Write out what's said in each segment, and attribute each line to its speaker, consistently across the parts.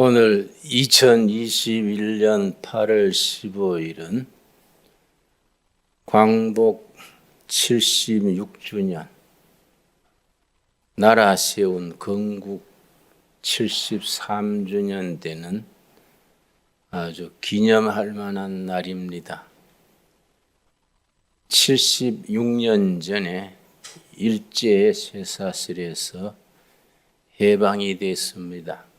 Speaker 1: 오늘 2021년 8월 15일은 광복 76주년, 나라 세운 건국 73주년 되는 아주 기념할 만한 날입니다. 76년 전에 일제의 쇠사슬에서 해방이 됐습니다.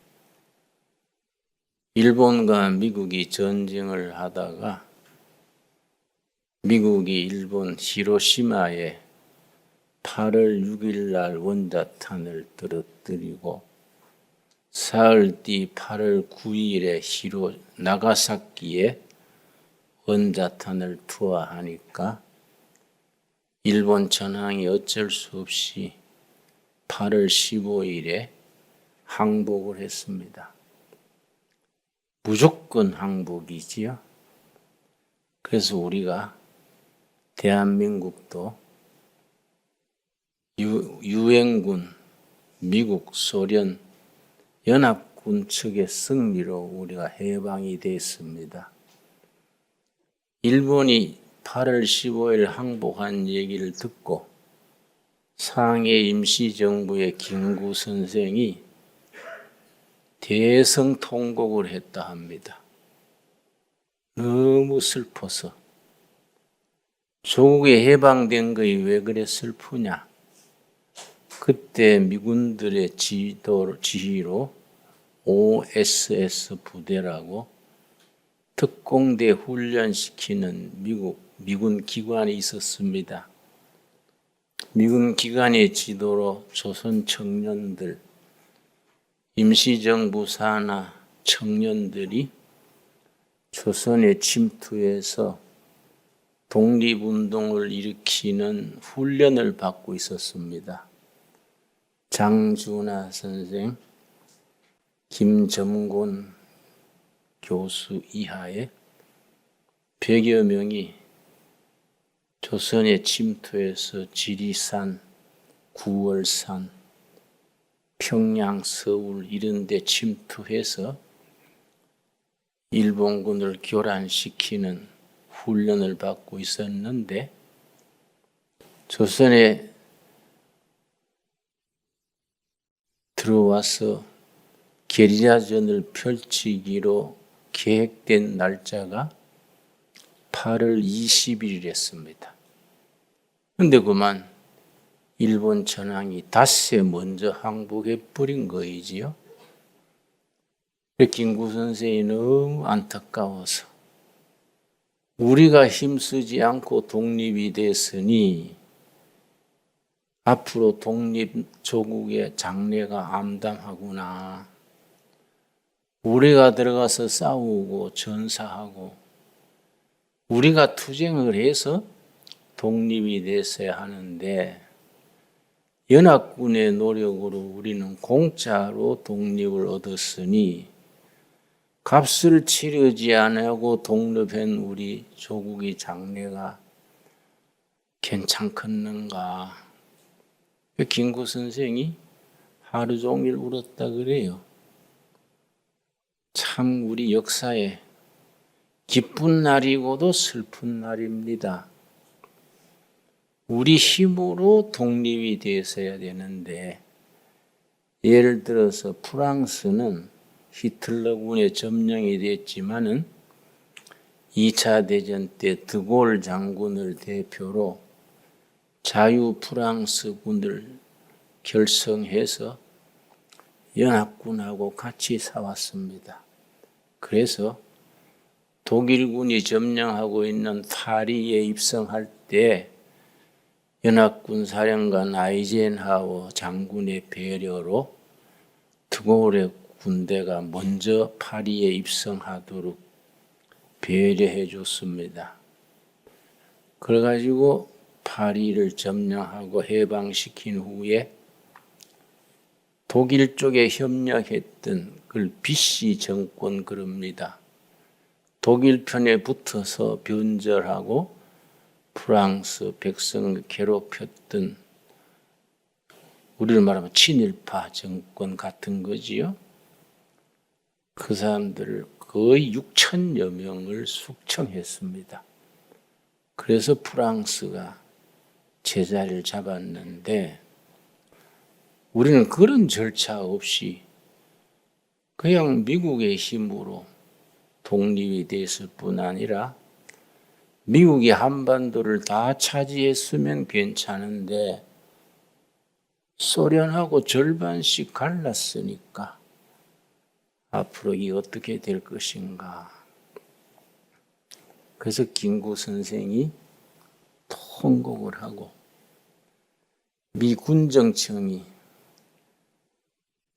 Speaker 1: 일본과 미국이 전쟁을 하다가 미국이 일본 히로시마에 8월 6일 날 원자탄을 떨어뜨리고 사흘 뒤 8월 9일에 나가사키에 원자탄을 투하하니까 일본 전황이 어쩔 수 없이 8월 15일에 항복을 했습니다. 무조건 항복이지요. 그래서 우리가 대한민국도 유엔군, 미국, 소련, 연합군 측의 승리로 우리가 해방이 됐습니다. 일본이 8월 15일 항복한 얘기를 듣고 상해 임시정부의 김구 선생이 대성통곡을 했다 합니다. 너무 슬퍼서 조국이 해방된 것이 왜 그래 슬프냐? 그때 미군들의 지휘로 OSS 부대라고 특공대 훈련시키는 미군 기관이 있었습니다. 미군 기관의 지도로 조선 청년들, 임시정부 산하 청년들이 조선에 침투해서 독립운동을 일으키는 훈련을 받고 있었습니다. 장준하 선생, 김점곤 교수 이하의 100여 명이 조선에 침투해서 지리산, 구월산, 평양, 서울 이런 데 침투해서 일본군을 교란시키는 훈련을 받고 있었는데 조선에 들어와서 게리라전을 펼치기로 계획된 날짜가 8월 20일이었습니다. 그런데 그만 일본 전황이 닷새 먼저 항복해버린 거이지요. 김구 선생이 너무 안타까워서 우리가 힘쓰지 않고 독립이 됐으니 앞으로 독립 조국의 장래가 암담하구나. 우리가 들어가서 싸우고 전사하고 우리가 투쟁을 해서 독립이 됐어야 하는데 연합군의 노력으로 우리는 공짜로 독립을 얻었으니 값을 치르지 않고 독립한 우리 조국의 장래가 괜찮겠는가. 김구 선생이 하루 종일 울었다 그래요. 참 우리 역사에 기쁜 날이고도 슬픈 날입니다. 우리 힘으로 독립이 되어야 되는데 예를 들어서 프랑스는 히틀러군에 점령이 됐지만은 2차 대전 때 드골 장군을 대표로 자유 프랑스군을 결성해서 연합군하고 같이 싸웠습니다. 그래서 독일군이 점령하고 있는 파리에 입성할 때 연합군 사령관 아이젠하워 장군의 배려로 드골의 군대가 먼저 파리에 입성하도록 배려해 줬습니다. 그래가지고 파리를 점령하고 해방시킨 후에 독일 쪽에 협력했던 그걸 비시 정권 그럽니다. 독일 편에 붙어서 변절하고 프랑스 백성을 괴롭혔던 우리를 말하면 친일파 정권 같은 거지요. 그 사람들을 거의 6천여 명을 숙청했습니다. 그래서 프랑스가 제자리를 잡았는데 우리는 그런 절차 없이 그냥 미국의 힘으로 독립이 됐을 뿐 아니라 미국이 한반도를 다 차지했으면 괜찮은데 소련하고 절반씩 갈랐으니까 앞으로 이 어떻게 될 것인가. 그래서 김구 선생이 통곡을 하고 미 군정청이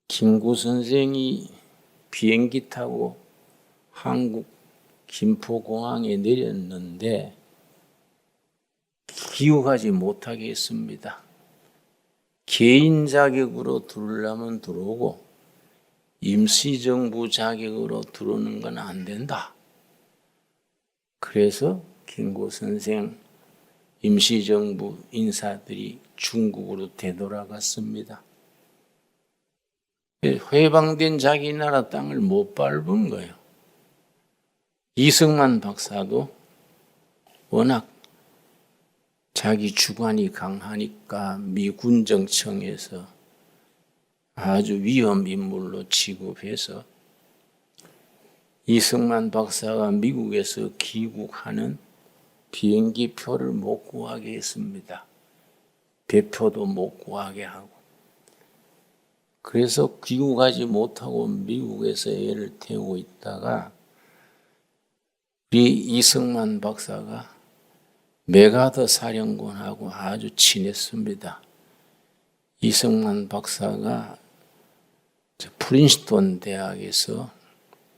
Speaker 1: 김구 선생이 비행기 타고 한국 김포공항에 내렸는데 기억하지 못하게 했습니다. 개인 자격으로 들어오려면 들어오고 임시정부 자격으로 들어오는 건 안 된다. 그래서 김구 선생 임시정부 인사들이 중국으로 되돌아갔습니다. 해방된 자기 나라 땅을 못 밟은 거예요. 이승만 박사도 워낙 자기 주관이 강하니까 미 군정청에서 아주 위험 인물로 취급해서 이승만 박사가 미국에서 귀국하는 비행기 표를 못 구하게 했습니다. 배표도 못 구하게 하고. 그래서 귀국하지 못하고 미국에서 애를 태우고 있다가 우리 이승만 박사가 메가더 사령관하고 아주 친했습니다. 이승만 박사가 프린스턴 대학에서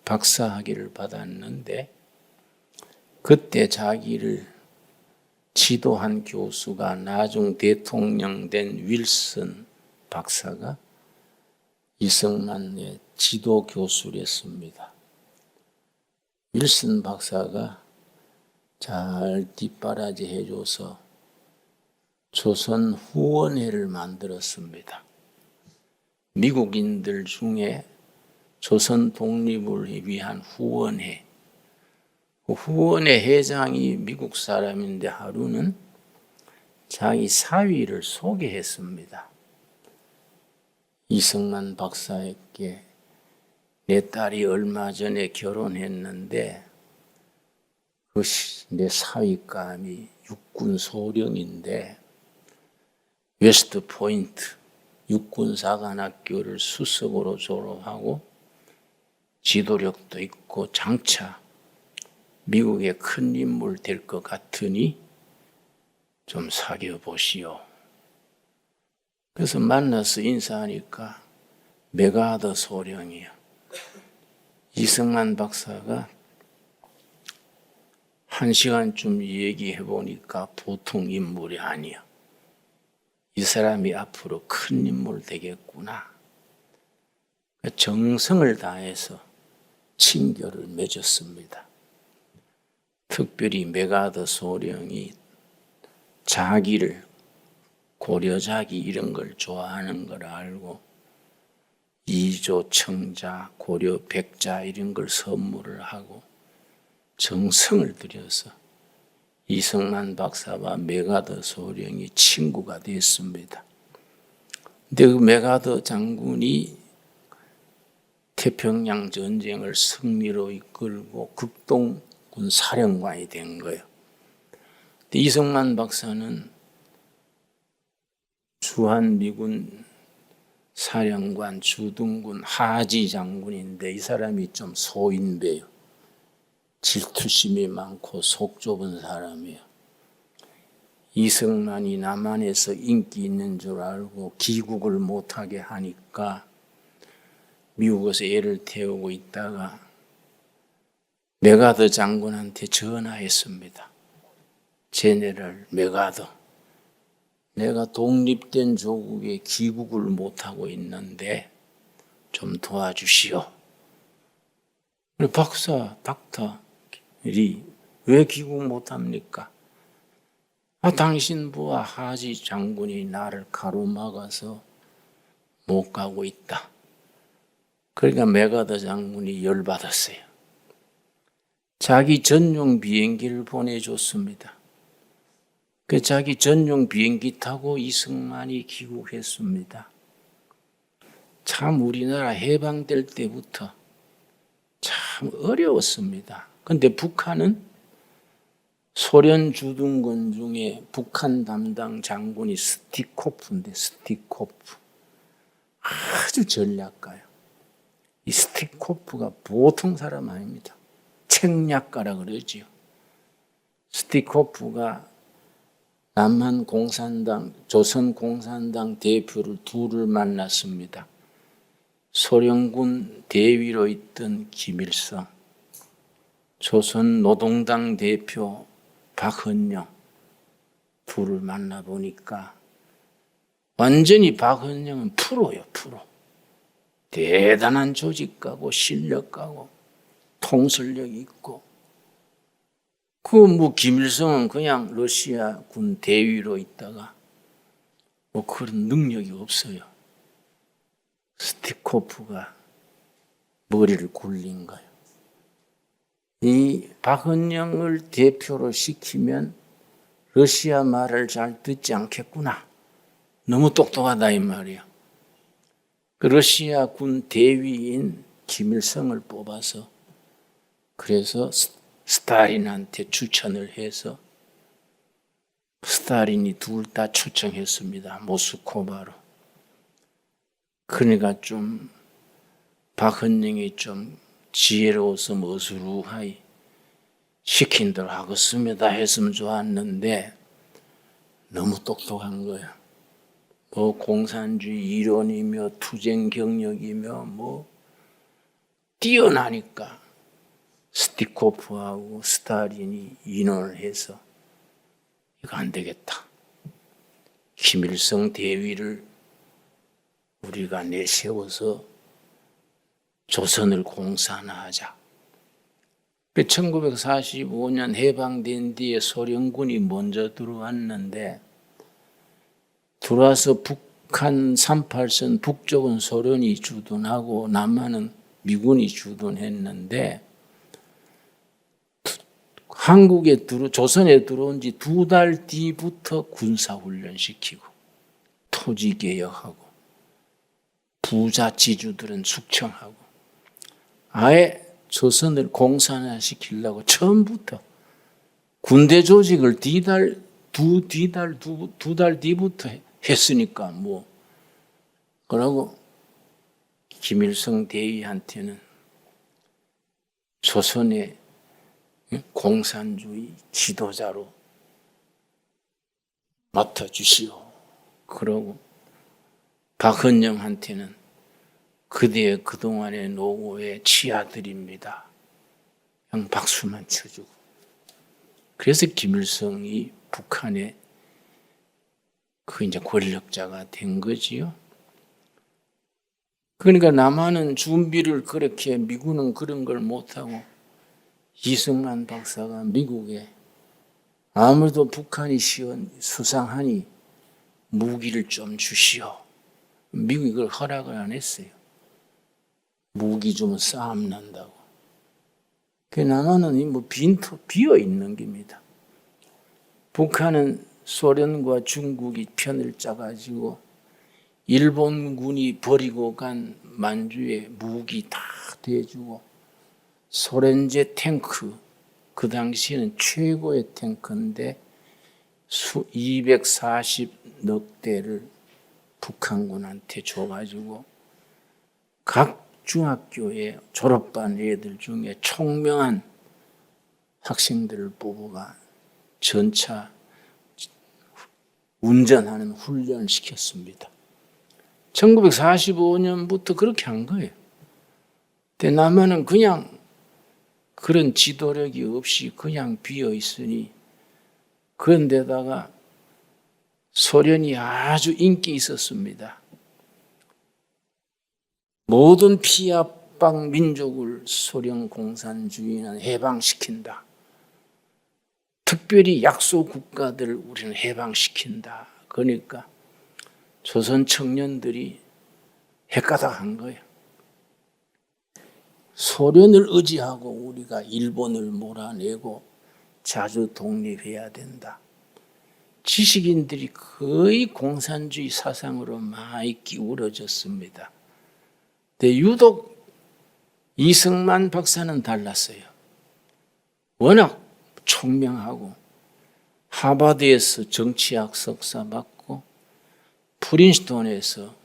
Speaker 1: 박사학위를 받았는데 그때 자기를 지도한 교수가 나중 대통령 된 윌슨 박사가 이승만의 지도 교수였습니다. 윌슨 박사가 잘 뒷바라지 해줘서 조선 후원회를 만들었습니다. 미국인들 중에 조선 독립을 위한 후원회. 그 후원회 회장이 미국 사람인데 하루는 자기 사위를 소개했습니다. 이승만 박사에게 내 딸이 얼마 전에 결혼했는데 내 사위감이 육군 소령인데 웨스트 포인트 육군사관학교를 수석으로 졸업하고 지도력도 있고 장차 미국의 큰 인물 될 것 같으니 좀 사귀어 보시오. 그래서 만나서 인사하니까 메가더 소령이요. 이승만 박사가 1시간쯤 얘기해 보니까 보통 인물이 아니야. 이 사람이 앞으로 큰 인물 되겠구나. 정성을 다해서 친교를 맺었습니다. 특별히 메가더 소령이 자기를 고려자기 이런 걸 좋아하는 걸 알고 이조 청자, 고려 백자 이런 걸 선물을 하고 정성을 들여서 이승만 박사와 메가더 소령이 친구가 됐습니다. 근데 그 메가더 장군이 태평양 전쟁을 승리로 이끌고 극동군 사령관이 된 거예요. 근데 이승만 박사는 주한미군 사령관 주둔군 하지 장군인데 이 사람이 좀 소인배요. 질투심이 많고 속 좁은 사람이에요. 이승만이 남한에서 인기 있는 줄 알고 귀국을 못하게 하니까 미국에서 애를 태우고 있다가 메가더 장군한테 전화했습니다. 제네럴 메가더, 내가 독립된 조국에 귀국을 못하고 있는데 좀 도와주시오. 박사, 닥터리 왜 귀국 못합니까? 당신 부하 하지 장군이 나를 가로막아서 못 가고 있다. 그러니까 메가더 장군이 열받았어요. 자기 전용 비행기를 보내줬습니다. 그 자기 전용 비행기 타고 이승만이 귀국했습니다. 참 우리나라 해방될 때부터 참 어려웠습니다. 그런데 북한은 소련 주둔군 중에 북한 담당 장군이 스티코프인데 스티코프 아주 전략가요. 이 스티코프가 보통 사람 아닙니다. 책략가라 그러지요. 스티코프가 남한 공산당, 조선 공산당 대표를 둘을 만났습니다. 소련군 대위로 있던 김일성, 조선 노동당 대표 박헌영 둘을 만나보니까 완전히 박헌영은 프로요, 프로. 대단한 조직가고 실력가고 통솔력이 있고 김일성은 그냥 러시아 군 대위로 있다가 그런 능력이 없어요. 스티코프가 머리를 굴린 거예요. 이 박헌영을 대표로 시키면 러시아 말을 잘 듣지 않겠구나. 너무 똑똑하다 이 말이에요. 그 러시아 군 대위인 김일성을 뽑아서 그래서 스탈린한테 추천을 해서 스탈린이 둘 다 초청했습니다. 모스크바로. 그러니까 좀 박헌영이 좀 지혜로워서 머스루하이 시킨 대로 하겠습니다 했으면 좋았는데 너무 똑똑한 거예요. 공산주의 이론이며 투쟁 경력이며 뛰어나니까 스티코프하고 스탈린이 인원을 해서 이거 안 되겠다. 김일성 대위를 우리가 내세워서 조선을 공산화하자. 1945년 해방된 뒤에 소련군이 먼저 들어왔는데 들어와서 북한 38선 북쪽은 소련이 주둔하고 남한은 미군이 주둔했는데 조선에 들어온 지 2달 뒤부터 군사훈련시키고 토지개혁하고 부자지주들은 숙청하고 아예 조선을 공산화시키려고 처음부터 군대 조직을 두 달 뒤부터 했으니까 그러고 김일성 대위한테는 조선의 공산주의 지도자로 맡아주시오. 그러고 박헌영한테는 그대의 그동안의 노고에 치아드립니다. 그냥 박수만 쳐주고. 그래서 김일성이 북한의 이제 권력자가 된 거지요. 그러니까 남한은 준비를 그렇게 미군은 그런 걸 못하고 이승만 박사가 미국에 아무래도 북한이 수상하니 무기를 좀 주시오. 미국이 그걸 허락을 안 했어요. 무기 주면 싸움 난다고. 남한은 비어 있는 겁니다. 북한은 소련과 중국이 편을 짜가지고 일본군이 버리고 간 만주에 무기 다 대주고 소련제 탱크 그 당시에는 최고의 탱크인데 240억 대를 북한군한테 줘가지고 각 중학교에 졸업반 애들 중에 총명한 학생들을 뽑아가 전차 운전하는 훈련을 시켰습니다. 1945년부터 그렇게 한 거예요. 근데 남한은 그냥 그런 지도력이 없이 그냥 비어 있으니 그런데다가 소련이 아주 인기 있었습니다. 모든 피압방 민족을 소련 공산주의는 해방시킨다. 특별히 약소 국가들을 우리는 해방시킨다. 그러니까 조선 청년들이 헷가닥한 거예요. 소련을 의지하고 우리가 일본을 몰아내고 자주 독립해야 된다. 지식인들이 거의 공산주의 사상으로 많이 기울어졌습니다. 근데 유독 이승만 박사는 달랐어요. 워낙 총명하고 하버드에서 정치학 석사 받고 프린스턴에서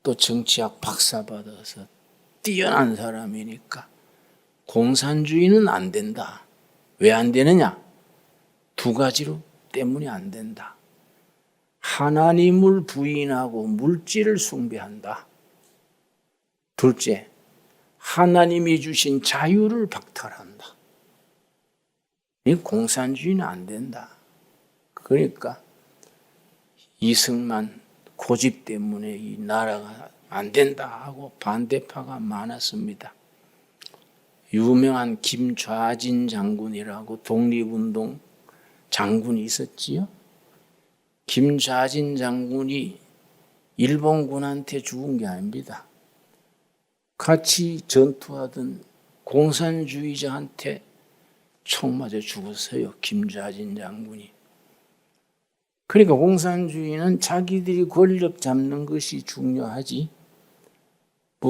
Speaker 1: 또 정치학 박사 받아서 뛰어난 사람이니까 공산주의는 안 된다. 왜 안 되느냐? 두 가지로 때문에 안 된다. 하나님을 부인하고 물질을 숭배한다. 둘째, 하나님이 주신 자유를 박탈한다. 이 공산주의는 안 된다. 그러니까 이승만 고집 때문에 이 나라가 안 된다 하고 반대파가 많았습니다. 유명한 김좌진 장군이라고 독립운동 장군이 있었지요. 김좌진 장군이 일본군한테 죽은 게 아닙니다. 같이 전투하던 공산주의자한테 총 맞아 죽었어요. 김좌진 장군이. 그러니까 공산주의는 자기들이 권력 잡는 것이 중요하지,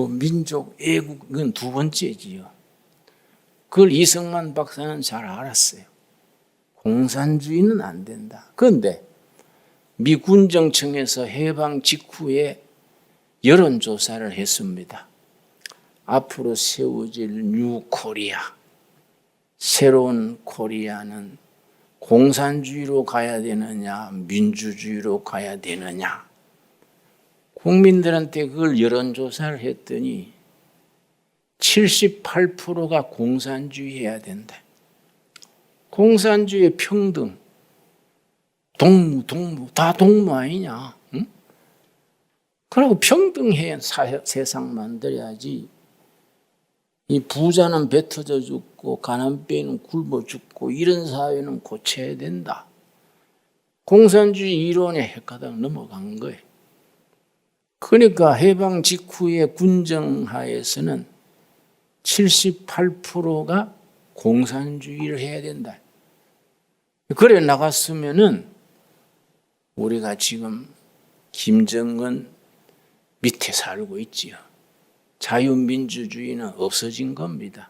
Speaker 1: 민족 애국은 두 번째지요. 그걸 이승만 박사는 잘 알았어요. 공산주의는 안 된다. 그런데 미 군정청에서 해방 직후에 여론조사를 했습니다. 앞으로 세워질 뉴 코리아, 새로운 코리아는 공산주의로 가야 되느냐, 민주주의로 가야 되느냐. 국민들한테 그걸 여론조사를 했더니 78%가 공산주의 해야 된다. 공산주의 평등, 동무, 다 동무 아니냐? 응? 그러고 평등해 세상 만들어야지. 이 부자는 배 터져 죽고 가난뱅이는 굶어 죽고 이런 사회는 고쳐야 된다. 공산주의 이론에 헷가닥 넘어간 거예요. 그러니까 해방 직후에 군정하에서는 78%가 공산주의를 해야 된다. 그래 나갔으면은 우리가 지금 김정은 밑에 살고 있지요. 자유민주주의는 없어진 겁니다.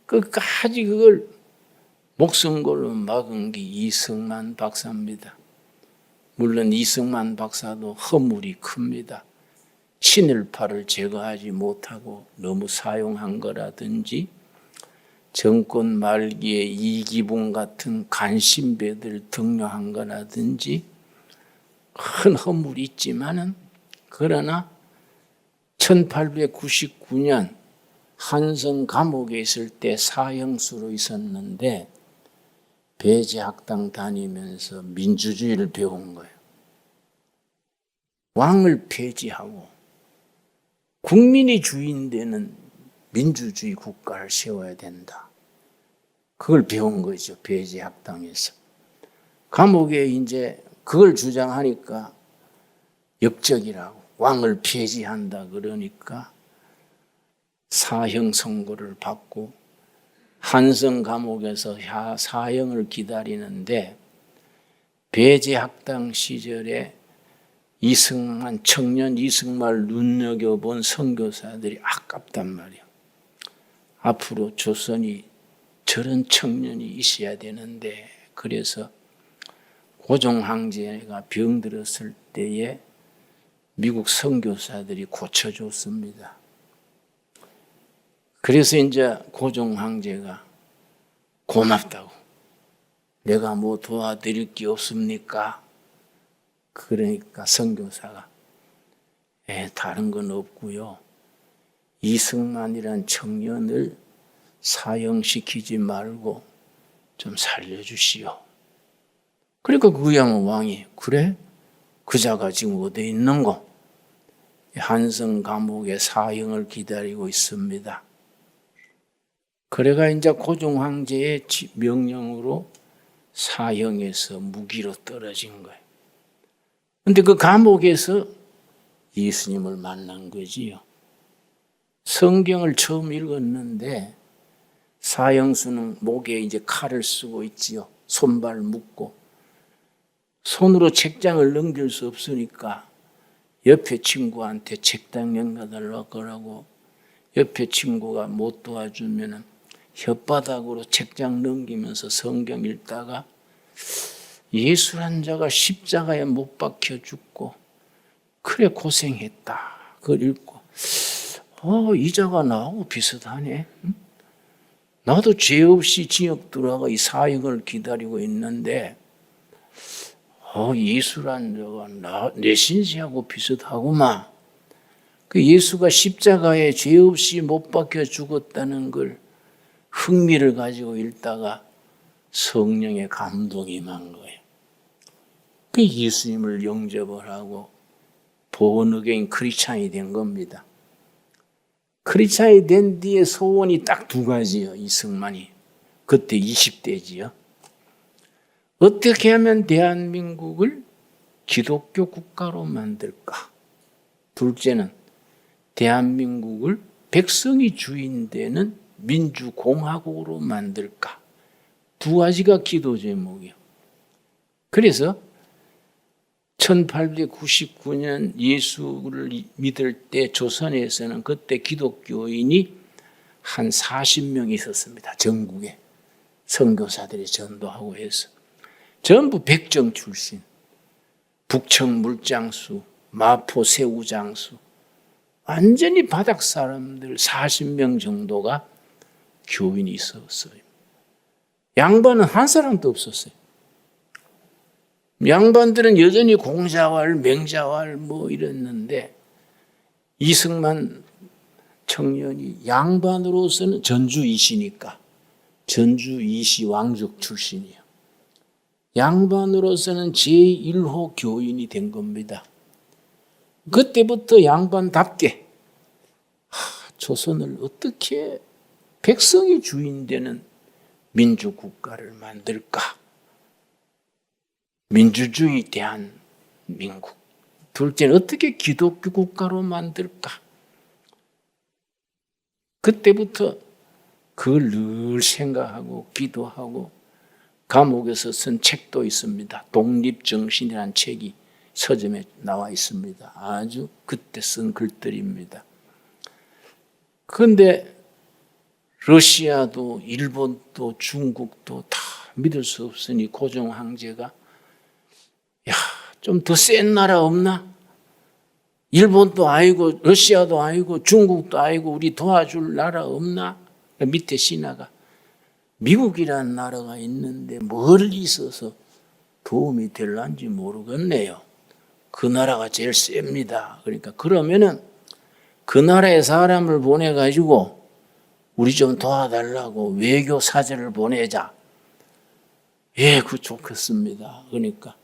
Speaker 1: 끝까지 그걸 목숨 걸로 막은 게 이승만 박사입니다. 물론 이승만 박사도 허물이 큽니다. 친일파를 제거하지 못하고 너무 사용한 거라든지 정권 말기에 이기붕 같은 간신배들 등용한 거라든지 큰 허물이 있지만은, 그러나 1899년 한성 감옥에 있을 때 사형수로 있었는데 배제학당 다니면서 민주주의를 배운 거예요. 왕을 폐지하고 국민이 주인 되는 민주주의 국가를 세워야 된다. 그걸 배운 거죠. 배제학당에서. 감옥에 이제 그걸 주장하니까 역적이라고, 왕을 폐지한다 그러니까 사형 선고를 받고 한성 감옥에서 사형을 기다리는데, 배제학당 시절에 청년 이승만을 눈여겨본 선교사들이 아깝단 말이에요. 앞으로 조선이 저런 청년이 있어야 되는데, 그래서 고종 황제가 병들었을 때에 미국 선교사들이 고쳐줬습니다. 그래서 이제 고종 황제가 고맙다고, 내가 뭐 도와드릴 게 없습니까? 그러니까 선교사가 다른 건 없고요. 이승만이란 청년을 사형시키지 말고 좀 살려주시오. 그러니까 그 양은 왕이, 그래? 그자가 지금 어디 있는고? 한성 감옥에 사형을 기다리고 있습니다. 그래가 이제 고종 황제의 명령으로 사형에서 무기로 떨어진 거예요. 근데 그 감옥에서 예수님을 만난 거지요. 성경을 처음 읽었는데 사형수는 목에 이제 칼을 쓰고 있지요. 손발 묶고 손으로 책장을 넘길 수 없으니까 옆에 친구한테 책장 넘겨달라고 그러고 옆에 친구가 못 도와주면 혓바닥으로 책장 넘기면서 성경 읽다가 예수란 자가 십자가에 못 박혀 죽고 그래 고생했다. 그걸 읽고 이 자가 나하고 비슷하네. 나도 죄 없이 징역 들어가 이 사형을 기다리고 있는데 예수란 자가 내 신세하고 비슷하구만. 그 예수가 십자가에 죄 없이 못 박혀 죽었다는 걸 흥미를 가지고 읽다가 성령의 감동이 임한 거예요. 그 예수님을 영접을 하고 본어게인 크리스찬이 된 겁니다. 크리스찬이 된 뒤에 소원이 딱 두 가지요. 이승만이 그때 20대지요. 어떻게 하면 대한민국을 기독교 국가로 만들까? 둘째는 대한민국을 백성이 주인되는 민주공화국으로 만들까? 두 가지가 기도 제목이요. 그래서 1899년 예수를 믿을 때 조선에서는 그때 기독교인이 한 40명 있었습니다. 전국에 선교사들이 전도하고 해서 전부 백정 출신, 북청 물장수, 마포 새우장수, 완전히 바닥 사람들 40명 정도가 교인이 있었어요. 양반은 한 사람도 없었어요. 양반들은 여전히 공자왈, 맹자왈 뭐 이랬는데 이승만 청년이 양반으로서는 전주이시니까 전주이시 왕족 출신이에요. 양반으로서는 제1호 교인이 된 겁니다. 그때부터 양반답게 조선을 어떻게 백성이 주인되는 민주국가를 만들까? 민주주의 대한민국. 둘째는 어떻게 기독교 국가로 만들까? 그때부터 그걸 늘 생각하고 기도하고 감옥에서 쓴 책도 있습니다. 독립정신이라는 책이 서점에 나와 있습니다. 아주 그때 쓴 글들입니다. 그런데 러시아도 일본도 중국도 다 믿을 수 없으니 고종 황제가 좀 더 센 나라 없나? 일본도 아니고 러시아도 아니고 중국도 아니고 우리 도와줄 나라 없나? 밑에 신하가 미국이라는 나라가 있는데 멀리 있어서 도움이 될런지 모르겠네요. 그 나라가 제일 셉니다. 그러니까 그러면은 그 나라에 사람을 보내가지고 우리 좀 도와달라고 외교 사절을 보내자. 그 좋겠습니다. 그러니까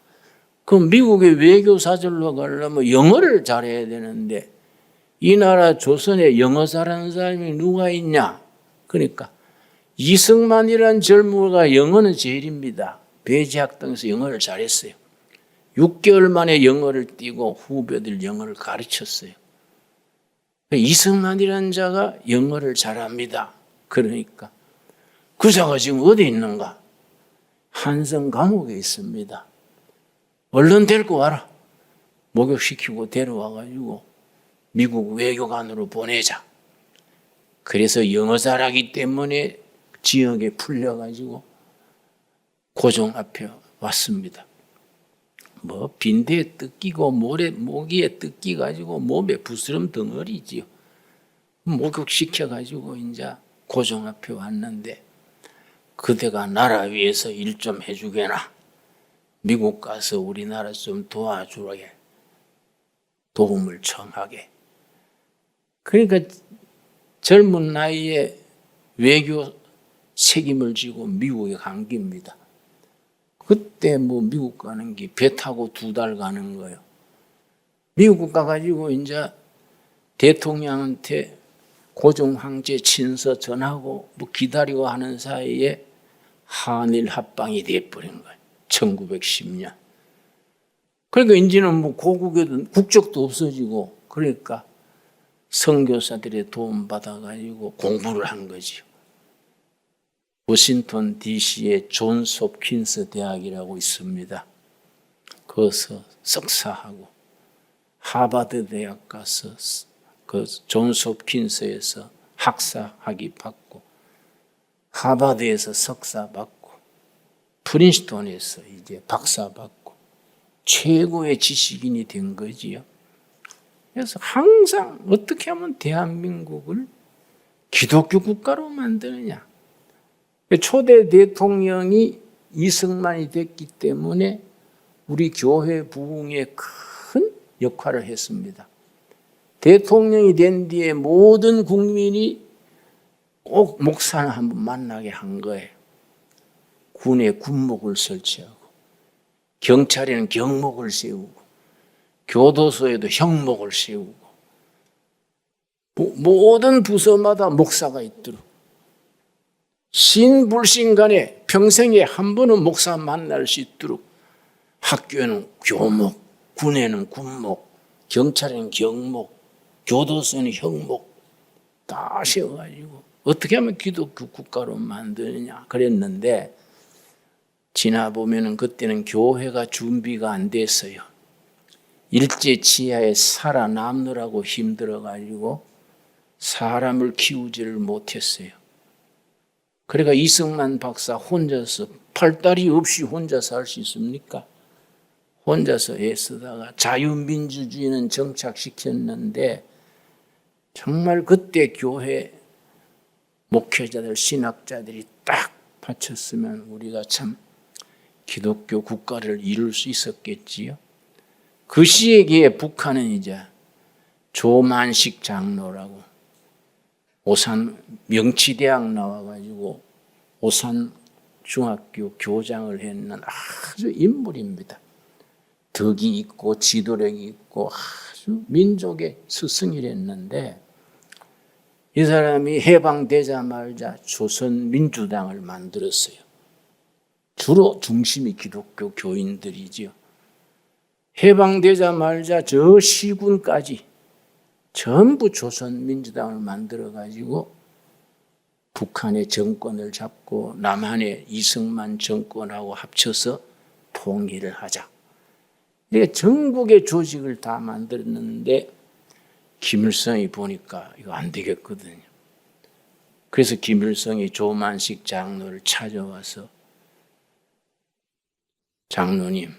Speaker 1: 그럼 미국에 외교 사절로 가려면 영어를 잘해야 되는데 이 나라 조선에 영어 잘하는 사람이 누가 있냐? 그러니까 이승만이라는 젊은이가 영어는 제일입니다. 배제학당에서 영어를 잘했어요. 6개월 만에 영어를 띄고 후배들 영어를 가르쳤어요. 이승만이라는 자가 영어를 잘합니다. 그러니까 그 자가 지금 어디 있는가? 한성 감옥에 있습니다. 얼른 데리고 와라. 목욕시키고 데려와가지고 미국 외교관으로 보내자. 그래서 영어 잘하기 때문에 지역에 풀려가지고 고종 앞에 왔습니다. 빈대에 뜯기고 모기에 뜯기가지고 몸에 부스럼 덩어리지요. 목욕시켜가지고 이제 고종 앞에 왔는데 그대가 나라 위해서 일 좀 해주게나. 미국 가서 우리나라 좀 도와주게. 도움을 청하게. 그러니까 젊은 나이에 외교 책임을 지고 미국에 간 겁니다. 그때 미국 가는 게 배 타고 2달 가는 거예요. 미국 가가지고 이제 대통령한테 고종 황제 친서 전하고 기다리고 하는 사이에 한일 합방이 돼버린 거예요. 1910년. 그러니까 이제는 고국에도 국적도 없어지고 그러니까 선교사들의 도움 받아가지고 공부를 한 거지요. 워싱턴 DC에 존스 홉킨스 대학이라고 있습니다. 거기서 석사하고 하버드 대학 가서 그 존스 홉킨스에서 학사 학위 받고 하버드에서 석사 받고 프린스턴에서 이제 박사 받고 최고의 지식인이 된 거지요. 그래서 항상 어떻게 하면 대한민국을 기독교 국가로 만드느냐. 초대 대통령이 이승만이 됐기 때문에 우리 교회 부흥에 큰 역할을 했습니다. 대통령이 된 뒤에 모든 국민이 꼭 목사를 한번 만나게 한 거예요. 군에 군목을 설치하고 경찰에는 경목을 세우고 교도소에도 형목을 세우고 모든 부서마다 목사가 있도록 신불신 간에 평생에 한 번은 목사 만날 수 있도록 학교에는 교목, 군에는 군목, 경찰에는 경목, 교도소에는 형목 다 세워가지고 어떻게 하면 기독교 국가로 만드느냐 그랬는데 지나보면은 그때는 교회가 준비가 안 됐어요. 일제치하에 살아남느라고 힘들어가지고 사람을 키우지를 못했어요. 그러니까 이승만 박사 혼자서 팔다리 없이 혼자서 할 수 있습니까? 혼자서 애쓰다가 자유민주주의는 정착시켰는데 정말 그때 교회 목회자들, 신학자들이 딱 바쳤으면 우리가 참 기독교 국가를 이룰 수 있었겠지요. 그 시기에 북한은 이제 조만식 장로라고 오산 명치대학 나와가지고 오산 중학교 교장을 했는 아주 인물입니다. 덕이 있고 지도력이 있고 아주 민족의 스승이랬는데 이 사람이 해방되자마자 조선민주당을 만들었어요. 주로 중심이 기독교 교인들이지요. 해방되자마자 저 시군까지 전부 조선민주당을 만들어가지고 북한의 정권을 잡고 남한의 이승만 정권하고 합쳐서 통일을 하자. 이게 전국의 조직을 다 만들었는데 김일성이 보니까 이거 안 되겠거든요. 그래서 김일성이 조만식 장로를 찾아와서 장로님,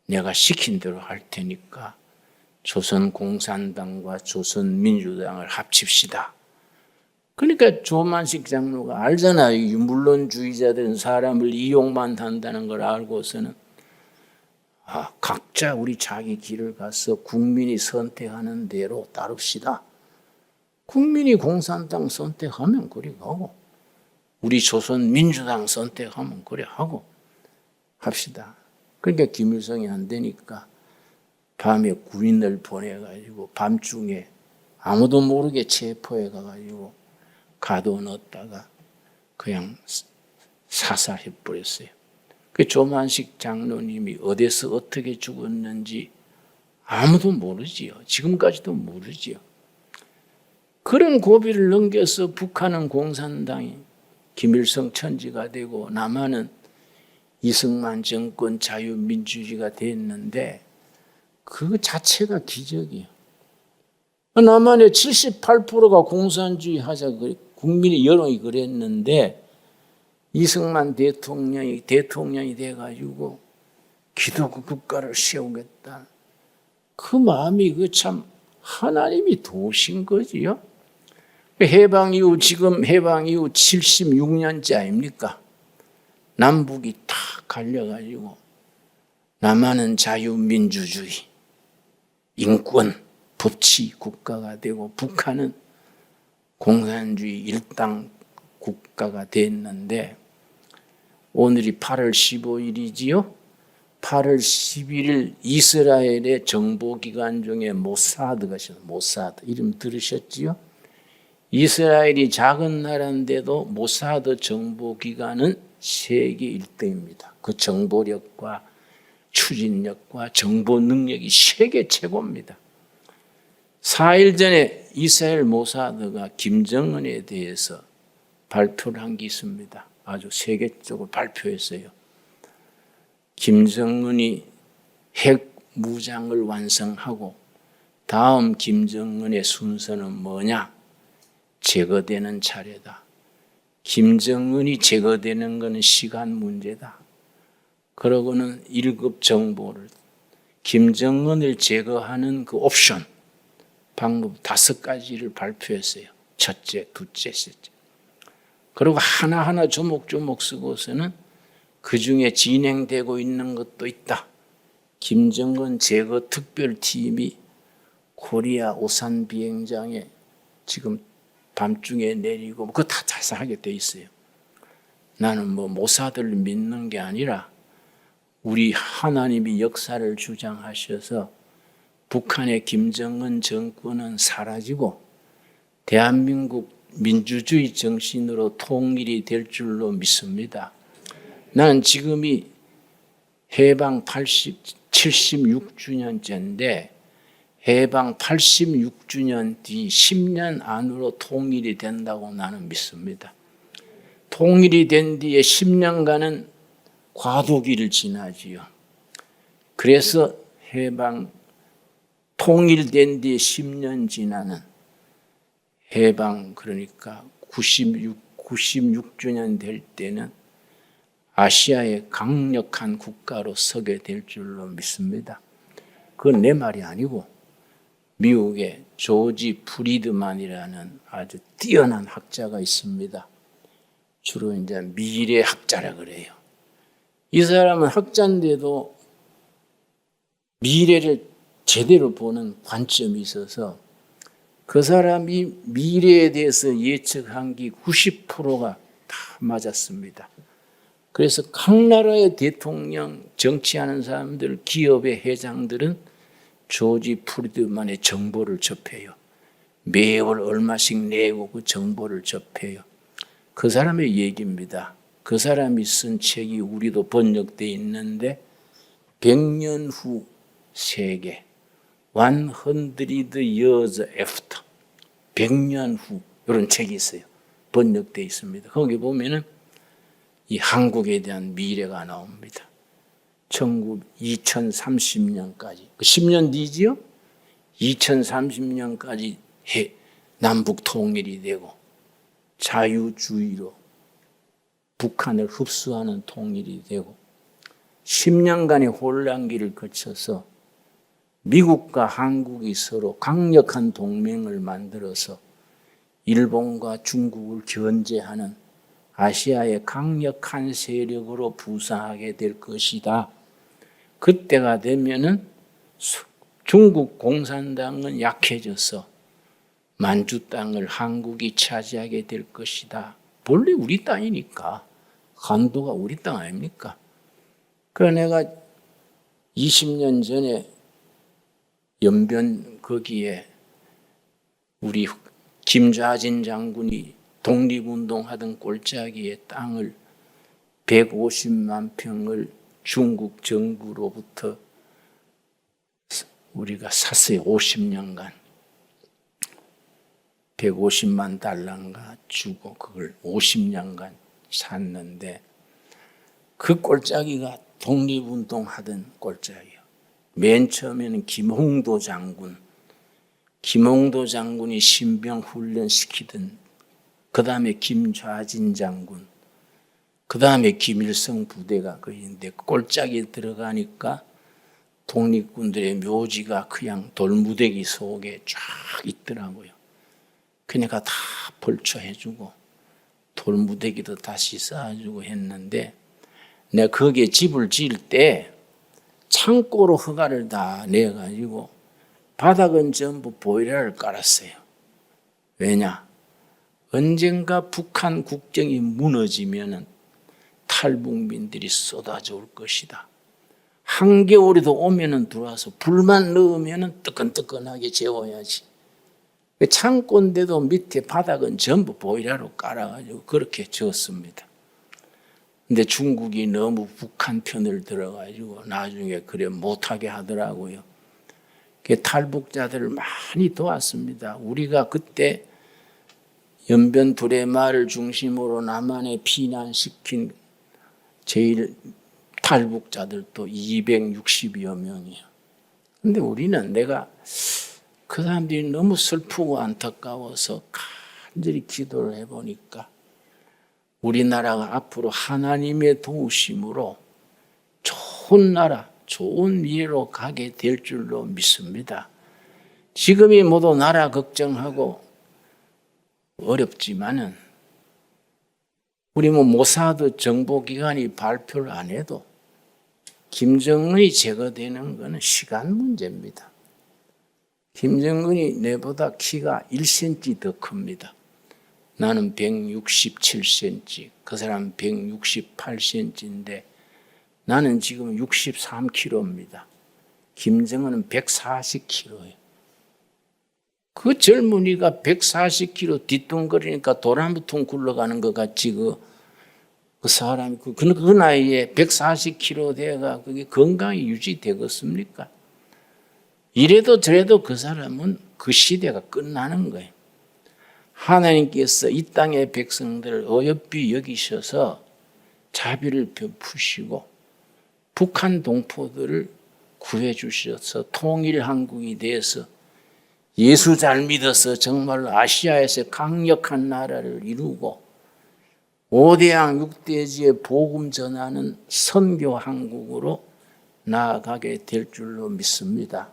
Speaker 1: 내가 시킨 대로 할 테니까 조선공산당과 조선민주당을 합칩시다. 그러니까 조만식 장로가 알잖아요. 유물론주의자들은 사람을 이용만 한다는 걸 알고서는 각자 우리 자기 길을 가서 국민이 선택하는 대로 따릅시다. 국민이 공산당 선택하면 그리 가고 우리 조선민주당 선택하면 그래 하고 합시다. 그러니까 김일성이 안 되니까 밤에 군인을 보내가지고 밤중에 아무도 모르게 체포해 가가지고 가둬넣었다가 그냥 사살해버렸어요. 그 조만식 장로님이 어디서 어떻게 죽었는지 아무도 모르지요. 지금까지도 모르지요. 그런 고비를 넘겨서 북한은 공산당이 김일성 천지가 되고 남한은 이승만 정권 자유민주주의가 됐는데 그 자체가 기적이에요. 남한의 78%가 공산주의 하자 국민의 여론이 그랬는데 이승만 대통령이 돼가지고 기독교 국가를 세우겠다. 그 마음이 그 참 하나님이 도우신 거지요. 해방 이후 지금 해방 이후 76년째 아닙니까? 남북이 탁 갈려가지고 남한은 자유민주주의, 인권, 법치 국가가 되고 북한은 공산주의 일당 국가가 됐는데 오늘이 8월 15일이지요. 8월 11일 이스라엘의 정보기관 중에 모사드가 있어요. 모사드 이름 들으셨지요? 이스라엘이 작은 나라인데도 모사드 정보기관은 세계 1등입니다. 그 정보력과 추진력과 정보 능력이 세계 최고입니다. 4일 전에 이스라엘 모사드가 김정은에 대해서 발표를 한 게 있습니다. 아주 세계적으로 발표했어요. 김정은이 핵 무장을 완성하고 다음 김정은의 순서는 뭐냐? 제거되는 차례다. 김정은이 제거되는 것은 시간 문제다. 그러고는 1급 정보를 김정은을 제거하는 그 옵션 방법 5가지를 발표했어요. 첫째, 둘째, 셋째. 그리고 하나하나 조목조목 쓰고서는 그 중에 진행되고 있는 것도 있다. 김정은 제거 특별팀이 코리아 오산 비행장에 지금 밤중에 내리고 그거 다 자세하게 돼 있어요. 나는 모사들을 믿는 게 아니라 우리 하나님이 역사를 주장하셔서 북한의 김정은 정권은 사라지고 대한민국 민주주의 정신으로 통일이 될 줄로 믿습니다. 나는 지금이 해방 76주년째인데 해방 86주년 뒤 10년 안으로 통일이 된다고 나는 믿습니다. 통일이 된 뒤에 10년간은 과도기를 지나지요. 그래서 해방 통일된 뒤에 10년 지나는 해방 그러니까 96주년 될 때는 아시아의 강력한 국가로 서게 될 줄로 믿습니다. 그건 내 말이 아니고 미국의 조지 프리드만이라는 아주 뛰어난 학자가 있습니다. 주로 이제 미래학자라 그래요. 이 사람은 학자인데도 미래를 제대로 보는 관점이 있어서 그 사람이 미래에 대해서 예측한 게 90%가 다 맞았습니다. 그래서 각 나라의 대통령, 정치하는 사람들, 기업의 회장들은 조지 프리드만의 정보를 접해요. 매월 얼마씩 내고 그 정보를 접해요. 그 사람의 얘기입니다. 그 사람이 쓴 책이 우리도 번역되어 있는데 100년 후 세계 100 years after 100년 후 이런 책이 있어요. 번역되어 있습니다. 거기 보면은 이 한국에 대한 미래가 나옵니다. 2030년까지 10년 뒤지요? 2030년까지 남북 통일이 되고 자유주의로 북한을 흡수하는 통일이 되고 10년간의 혼란기를 거쳐서 미국과 한국이 서로 강력한 동맹을 만들어서 일본과 중국을 견제하는 아시아의 강력한 세력으로 부상하게 될 것이다. 그때가 되면은 중국 공산당은 약해져서 만주 땅을 한국이 차지하게 될 것이다. 본래 우리 땅이니까 한도가 우리 땅 아닙니까? 그래서 내가 20년 전에 연변 거기에 우리 김좌진 장군이 독립운동하던 꼴짜기의 땅을 150만 평을 중국 정부로부터 우리가 샀어요. 50년간 150만 달러인가 주고 그걸 50년간 샀는데 그 꼴짜기가 독립운동하던 꼴짜기예요. 맨 처음에는 김홍도 장군이 신병 훈련시키던 그 다음에 김좌진 장군, 그 다음에 김일성 부대가 거기인데 꼴짝이 들어가니까 독립군들의 묘지가 그냥 돌무더기 속에 쫙 있더라고요. 그러니까 다 벌초해주고 돌무더기도 다시 쌓아주고 했는데 내가 거기에 집을 지을 때 창고로 허가를 다 내가지고 바닥은 전부 보일러를 깔았어요. 왜냐? 언젠가 북한 국정이 무너지면 탈북민들이 쏟아져 올 것이다. 한겨울에도 오면은 들어와서 불만 넣으면은 뜨끈뜨끈하게 재워야지. 창고인데도 밑에 바닥은 전부 보일러로 깔아가지고 그렇게 지었습니다. 근데 중국이 너무 북한 편을 들어가지고 나중에 그래 못하게 하더라고요. 탈북자들을 많이 도왔습니다. 우리가 그때 연변 두레마를 중심으로 남한에 피난시킨 제일 탈북자들도 260여 명이에요. 근데 우리는 내가 그 사람들이 너무 슬프고 안타까워서 간절히 기도를 해보니까 우리나라가 앞으로 하나님의 도우심으로 좋은 나라, 좋은 미래로 가게 될 줄로 믿습니다. 지금이 모두 나라 걱정하고 어렵지만은 우리 모사드 정보기관이 발표를 안 해도 김정은이 제거되는 것은 시간 문제입니다. 김정은이 내보다 키가 1cm 더 큽니다. 나는 167cm, 그 사람 168cm인데 나는 지금 63kg입니다. 김정은은 140kg예요. 그 젊은이가 140kg 뒤뚱거리니까 돌 한 통 굴러가는 것 같지 그 사람이 그 나이에 140kg 돼가 그게 건강이 유지되겠습니까? 이래도 저래도 그 사람은 그 시대가 끝나는 거예요. 하나님께서 이 땅의 백성들을 어여삐 여기셔서 자비를 베푸시고 북한 동포들을 구해 주셔서 통일 한국이 돼서 예수 잘 믿어서 정말로 아시아에서 강력한 나라를 이루고 5대양 6대지의 복음 전하는 선교 한국으로 나아가게 될 줄로 믿습니다.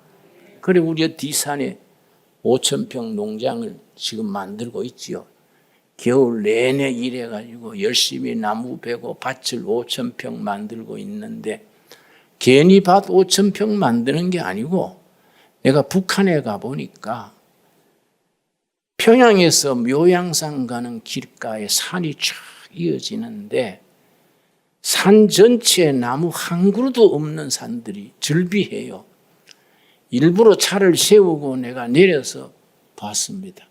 Speaker 1: 그래 우리가 뒷산에 5,000평 농장을 지금 만들고 있지요. 겨울 내내 일해가지고 열심히 나무 베고 밭을 5,000평 만들고 있는데 괜히 밭 5,000평 만드는 게 아니고 내가 북한에 가보니까 평양에서 묘양산 가는 길가에 산이 쫙 이어지는데 산 전체에 나무 한 그루도 없는 산들이 즐비해요. 일부러 차를 세우고 내가 내려서 봤습니다.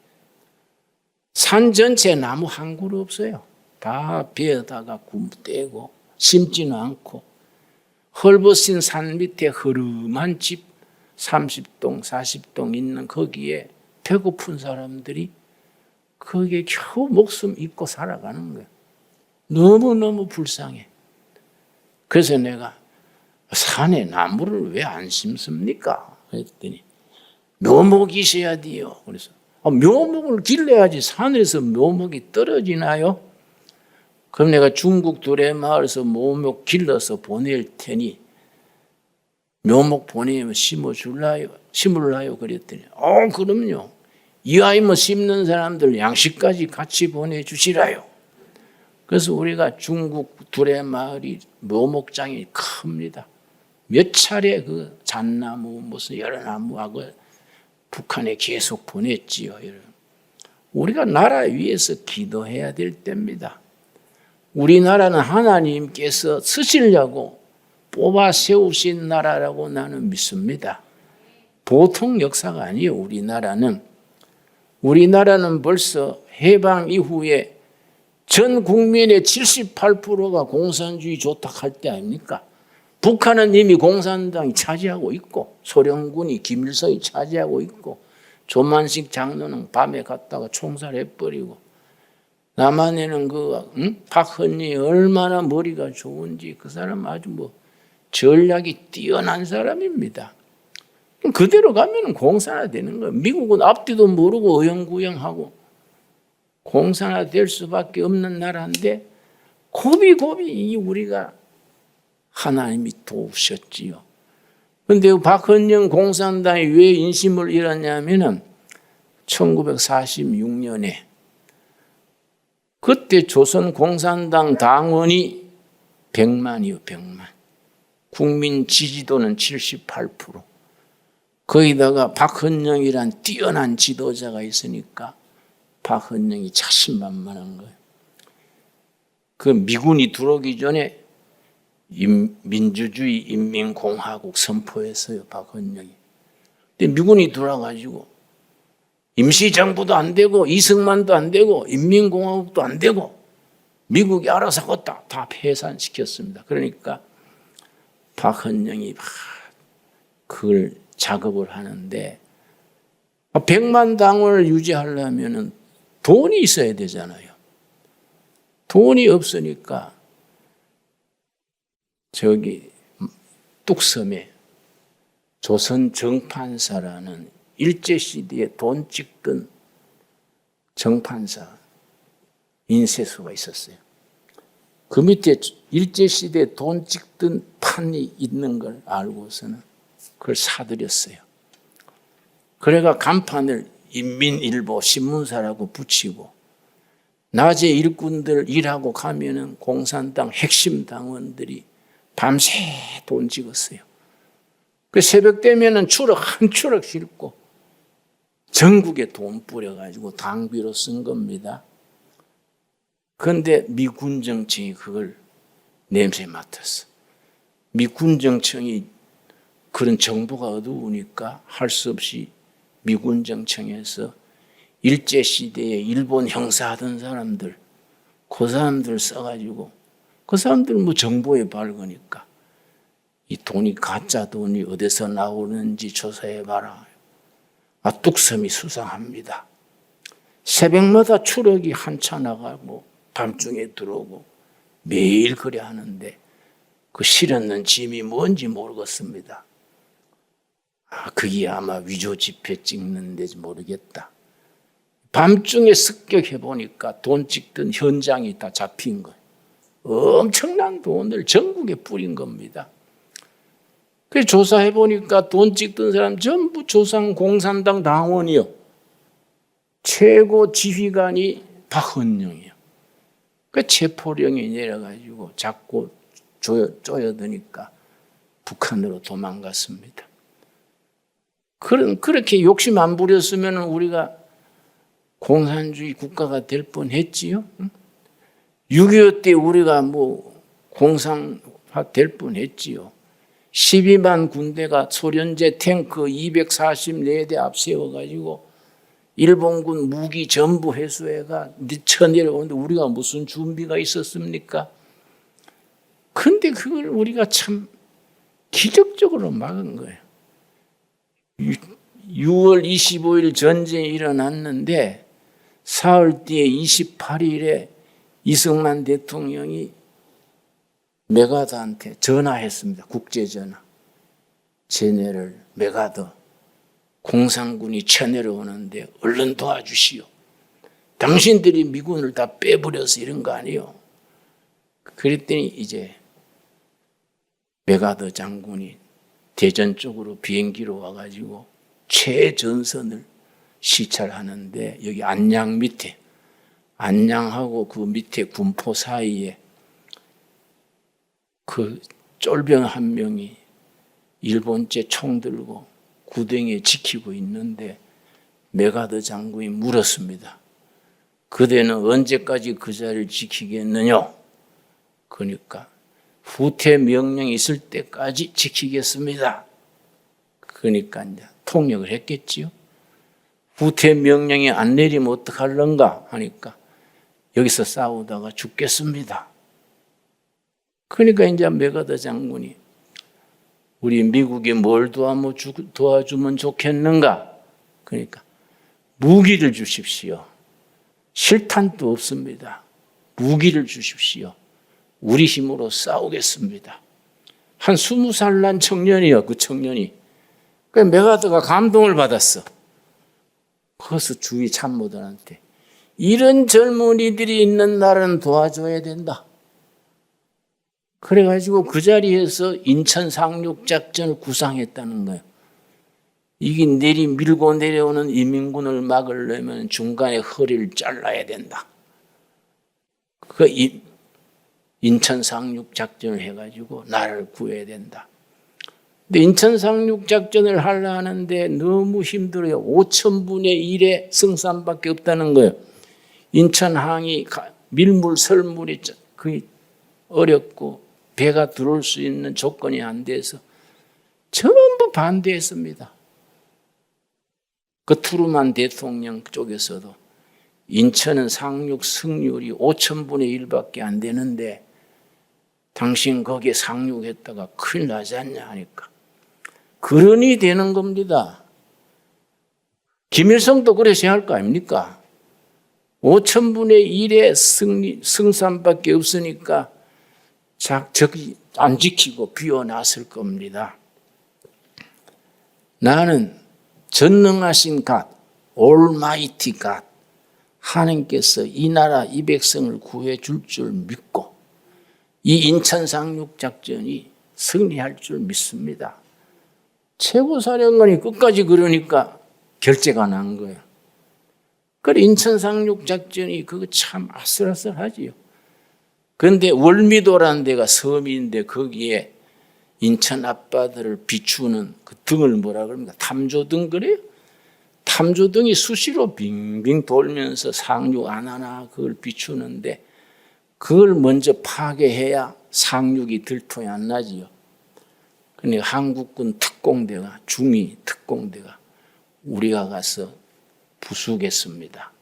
Speaker 1: 산 전체에 나무 한 그루 없어요. 다 베어다가 떼고 심지는 않고 헐벗은 산 밑에 허름한 집 30동 40동 있는 거기에 배고픈 사람들이 거기에 겨우 목숨 잊고 살아가는 거예요. 너무너무 불쌍해. 그래서 내가 산에 나무를 왜 안 심습니까? 그랬더니 묘목이 있어야 돼요. 그래서 묘목을 길러야지 산에서 묘목이 떨어지나요? 그럼 내가 중국 두레마을에서 묘목 길러서 보낼 테니 묘목 보내면 심을라요? 그랬더니 그럼요. 이왕이면 심는 사람들 양식까지 같이 보내주시라요. 그래서 우리가 중국 두레마을이 묘목장이 큽니다. 몇 차례 그 잣나무 무슨 여러 나무하고 북한에 계속 보냈지요. 우리가 나라 위해서 기도해야 될 때입니다. 우리나라는 하나님께서 쓰시려고 뽑아 세우신 나라라고 나는 믿습니다. 보통 역사가 아니에요. 우리나라는 벌써 해방 이후에 전 국민의 78%가 공산주의 조탁할 때 아닙니까? 북한은 이미 공산당이 차지하고 있고 소련군이 김일성이 차지하고 있고 조만식 장로는 밤에 갔다가 총살해버리고 남한에는 박헌리 얼마나 머리가 좋은지 그 사람 아주 전략이 뛰어난 사람입니다. 그대로 가면 공산화 되는 거예요. 미국은 앞뒤도 모르고 어영부영하고 공산화 될 수밖에 없는 나라인데 고비고비 우리가 하나님이 도우셨지요. 그런데 박헌영 공산당이 왜 인심을 잃었냐면은 1946년에 그때 조선 공산당 당원이 100만이요, 100만. 국민 지지도는 78%. 거기다가 박헌영이란 뛰어난 지도자가 있으니까 박헌영이 자신만만한 거예요. 그 미군이 들어오기 전에 민주주의 인민공화국 선포했어요, 박헌영이. 근데 미군이 들어와가지고 임시정부도 안 되고 이승만도 안 되고 인민공화국도 안 되고 미국이 알아서 하겠다 다 폐산시켰습니다. 그러니까 박헌영이 그걸 작업을 하는데 100만 당원을 유지하려면 돈이 있어야 되잖아요. 돈이 없으니까 저기 뚝섬에 조선 정판사라는 일제시대에 돈 찍던 정판사 인쇄소가 있었어요. 그 밑에 일제시대에 돈 찍던 판이 있는 걸 알고서는 그걸 사들였어요. 그래가 간판을 인민일보 신문사라고 붙이고 낮에 일꾼들 일하고 가면은 공산당 핵심 당원들이 밤새 돈 찍었어요. 그 새벽 되면은 추럭 한 추럭 싣고 전국에 돈 뿌려가지고 당비로 쓴 겁니다. 그런데 미군 정청이 그걸 냄새 맡았어. 미군 정청이 그런 정보가 어두우니까 할 수 없이 미군 정청에서 일제시대에 일본 형사하던 사람들, 그 사람들 써가지고 그 사람들 뭐 정보에 밝으니까 이 돈이 가짜 돈이 어디서 나오는지 조사해봐라. 뚝섬이 수상합니다. 새벽마다 추럭이 한 차 나가고 밤중에 들어오고 매일 그래 하는데 그 실었는 짐이 뭔지 모르겠습니다. 그게 아마 위조 지폐 찍는 데지 모르겠다. 밤중에 습격해 보니까 돈 찍던 현장이 다 잡힌 거예요. 엄청난 돈을 전국에 뿌린 겁니다. 그래서 조사해 보니까 돈 찍던 사람 전부 조상 공산당 당원이요. 최고 지휘관이 박헌영이요. 그 체포령이 내려가지고 자꾸 쪼여드니까 북한으로 도망갔습니다. 그렇게 욕심 안 부렸으면 우리가 공산주의 국가가 될 뻔했지요. 6.25 때 우리가 뭐 공산화 될 뻔했지요. 12만 군대가 소련제 탱크 244대 앞세워가지고 일본군 무기 전부 회수해가 쳐내려오는데 우리가 무슨 준비가 있었습니까? 근데 그걸 우리가 참 기적적으로 막은 거예요. 6월 25일 전쟁이 일어났는데 사흘 뒤에 28일에 이승만 대통령이 메가더한테 전화했습니다. 국제전화. 제네럴 메가더, 공산군이 쳐내려오는데 얼른 도와주시오. 당신들이 미군을 다 빼버려서 이런 거 아니에요. 그랬더니 이제 메가더 장군이 대전 쪽으로 비행기로 와가지고 최전선을 시찰하는데 여기 안양 밑에, 안양하고 그 밑에 군포 사이에 그 쫄병 한 명이 일본제 총 들고 구덩이에 지키고 있는데 메가더 장군이 물었습니다. 그대는 언제까지 그 자리를 지키겠느냐? 그러니까 후퇴 명령이 있을 때까지 지키겠습니다. 그러니까 이제 통역을 했겠지요. 후퇴 명령이 안 내리면 어떡할런가 하니까 여기서 싸우다가 죽겠습니다. 그러니까 이제 메가더 장군이 우리 미국이 뭘 도와주면 좋겠는가? 그러니까 무기를 주십시오. 실탄도 없습니다. 무기를 주십시오. 우리 힘으로 싸우겠습니다. 한 20살 난 청년이요, 그 청년이. 그 메가더가 감동을 받았어. 그래서 주위 참모들한테 이런 젊은이들이 있는 나라는 도와줘야 된다. 그래가지고 그 자리에서 인천 상륙작전을 구상했다는 거예요. 이게 밀고 내려오는 인민군을 막으려면 중간에 허리를 잘라야 된다. 그 인천 상륙작전을 해가지고 나라를 구해야 된다. 근데 인천 상륙작전을 하려 하는데 너무 힘들어요. 5,000분의 1의 승산밖에 없다는 거예요. 인천항이 밀물, 설물이 거의 어렵고 배가 들어올 수 있는 조건이 안 돼서 전부 반대했습니다. 그 트루만 대통령 쪽에서도 인천은 상륙 승률이 5,000분의 1밖에 안 되는데 당신 거기에 상륙했다가 큰일 나지 않냐 하니까 그런이 되는 겁니다. 김일성도 그러셔야 할 거 아닙니까? 5천분의 1의 승산밖에 없으니까 저기 안 지키고 비워놨을 겁니다. 나는 전능하신 갓, 올마이티 갓, 하나님께서 이 나라 이 백성을 구해줄 줄 믿고 이 인천 상륙 작전이 승리할 줄 믿습니다. 최고사령관이 끝까지 그러니까 결재가 난 거예요. 그래 인천 상륙 작전이 그거 참 아슬아슬하지요. 그런데 월미도라는 데가 섬인데 거기에 인천 앞바다를 비추는 그 등을 뭐라 그럽니까? 탐조등 그래요? 탐조등이 수시로 빙빙 돌면서 상륙 안 하나 그걸 비추는데 그걸 먼저 파괴해야 상륙이 들통이 안 나지요. 그러니까 한국군 특공대가 중위 특공대가 우리가 가서 부수겠습니다.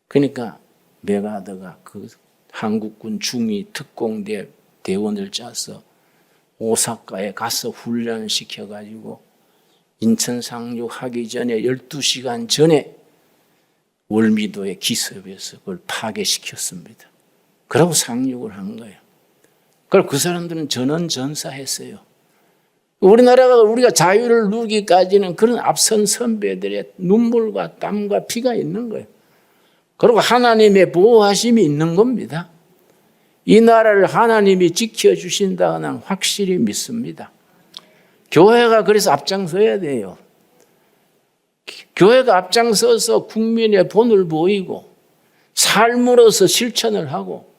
Speaker 1: 그러니까 메가더가 그 한국군 중위 특공대 대원을 짜서 오사카에 가서 훈련시켜가지고 인천 상륙하기 전에 12시간 전에 월미도에 기습해서 그걸 파괴시켰습니다. 그러고 상륙을 한 거예요. 그리고 그 사람들은 전원전사했어요. 우리가 자유를 누리기까지는 그런 앞선 선배들의 눈물과 땀과 피가 있는 거예요. 그리고 하나님의 보호하심이 있는 겁니다. 이 나라를 하나님이 지켜주신다고 나는 확실히 믿습니다. 교회가 그래서 앞장서야 돼요. 교회가 앞장서서 국민의 본을 보이고 삶으로서 실천을 하고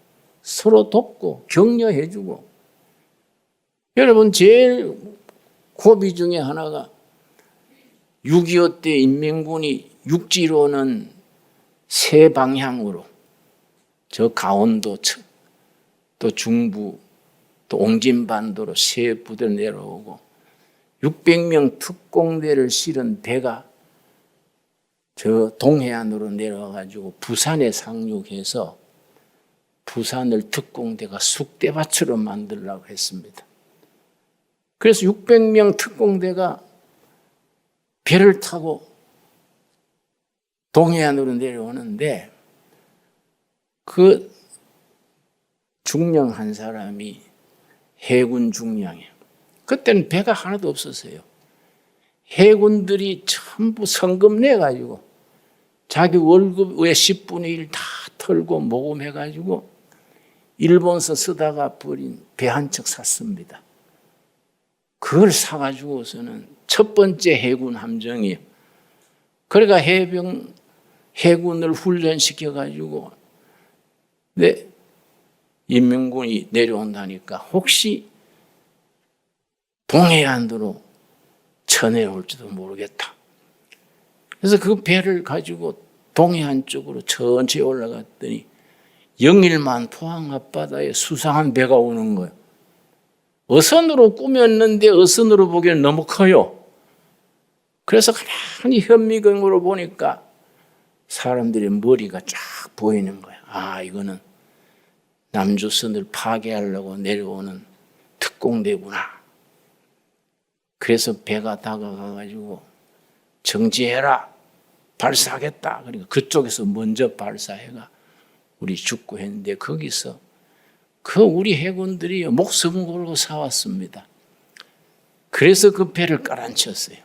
Speaker 1: 서로 돕고 격려해주고. 여러분 제일 고비 중에 하나가 6.25 때 인민군이 육지로는 세 방향으로 저 강원도 측 또 중부 또 옹진반도로 세 부대 내려오고 600명 특공대를 실은 배가 저 동해안으로 내려와가지고 부산에 상륙해서 부산을 특공대가 쑥대밭으로 만들려고 했습니다. 그래서 600명 특공대가 배를 타고 동해안으로 내려오는데 그 중령 한 사람이 해군 중령이에요. 그때는 배가 하나도 없었어요. 해군들이 전부 성금 내가지고 자기 월급의 10분의 1 다 털고 모금해가지고 일본서 쓰다가 버린 배 한 척 샀습니다. 그걸 사가지고서는 첫 번째 해군 함정이에요. 그러니까 해군을 훈련시켜가지고 인민군이 내려온다니까 혹시 동해안으로 쳐내올지도 모르겠다. 그래서 그 배를 가지고 동해안 쪽으로 천천히 올라갔더니 영일만 포항 앞바다에 수상한 배가 오는 거예요. 어선으로 꾸몄는데 어선으로 보기에는 너무 커요. 그래서 가만히 현미경으로 보니까 사람들의 머리가 쫙 보이는 거예요. 아, 이거는 남조선을 파괴하려고 내려오는 특공대구나. 그래서 배가 다가가가지고 정지해라. 발사하겠다. 그러니까 그쪽에서 먼저 발사해가 우리 죽고 했는데 거기서 그 우리 해군들이 목숨 걸고 싸웠습니다. 그래서 그 배를 깔아앉혔어요.